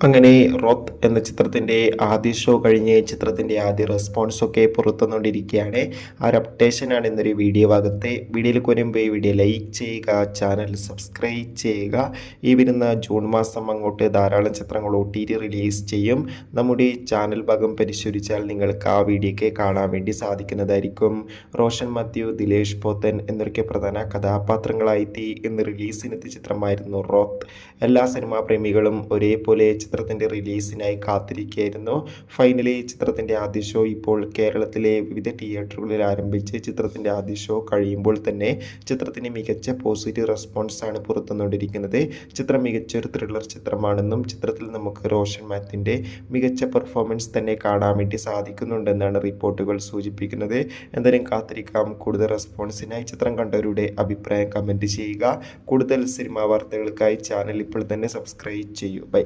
അങ്ങനെ റോത്ത് എന്ന ചിത്രത്തിൻ്റെ ആദ്യ ഷോ കഴിഞ്ഞ് ചിത്രത്തിൻ്റെ ആദ്യ റെസ്പോൺസൊക്കെ പുറത്തുവന്നുകൊണ്ടിരിക്കുകയാണ്. ആ ഒരു അപ്ഡേഷനാണ് ഇന്നൊരു വീഡിയോ ഭാഗത്തെ. വീഡിയോയിൽ വരുമ്പോൾ ഈ വീഡിയോ ലൈക്ക് ചെയ്യുക, ചാനൽ സബ്സ്ക്രൈബ് ചെയ്യുക. ഈ വരുന്ന ജൂൺ മാസം അങ്ങോട്ട് ധാരാളം ചിത്രങ്ങൾ OTT റിലീസ് ചെയ്യും. നമ്മുടെ ചാനൽ ഭാഗം പരിശോധിച്ചാൽ നിങ്ങൾക്ക് ആ വീഡിയോയ്ക്ക് കാണാൻ വേണ്ടി സാധിക്കുന്നതായിരിക്കും. റോഷൻ മാത്യു, ദിലേഷ് പോത്തൻ എന്നൊക്കെ പ്രധാന കഥാപാത്രങ്ങളായി ഇന്ന് റിലീസിനെത്തിയ ചിത്രമായിരുന്നു റോത്ത്. എല്ലാ സിനിമാ പ്രേമികളും ഒരേപോലെ ചിത്രത്തിൻ്റെ റിലീസിനായി കാത്തിരിക്കുകയായിരുന്നു. ഫൈനലി ചിത്രത്തിൻ്റെ ആദ്യ ഷോ ഇപ്പോൾ കേരളത്തിലെ വിവിധ തിയേറ്ററുകളിൽ ആരംഭിച്ച് ചിത്രത്തിൻ്റെ ആദ്യ ഷോ കഴിയുമ്പോൾ തന്നെ ചിത്രത്തിന് മികച്ച പോസിറ്റീവ് റെസ്പോൺസാണ് പുറത്തുവന്നുകൊണ്ടിരിക്കുന്നത്. ചിത്രം മികച്ചൊരു ത്രില്ലർ ചിത്രമാണെന്നും ചിത്രത്തിൽ നമുക്ക് റോഷൻ മാത്യുവിൻ്റെ മികച്ച പെർഫോമൻസ് തന്നെ കാണാൻ വേണ്ടി സാധിക്കുന്നുണ്ടെന്നാണ് റിപ്പോർട്ടുകൾ സൂചിപ്പിക്കുന്നത്. എന്തായാലും കാത്തിരിക്കാം. കൂടുതൽ റെസ്പോൺസിനായി ചിത്രം കണ്ടവരുടെ അഭിപ്രായം കമൻറ്റ് ചെയ്യുക. കൂടുതൽ സിനിമാ വാർത്തകൾക്കായി ചാനൽ ഇപ്പോൾ തന്നെ സബ്സ്ക്രൈബ് ചെയ്യൂ. ബൈ.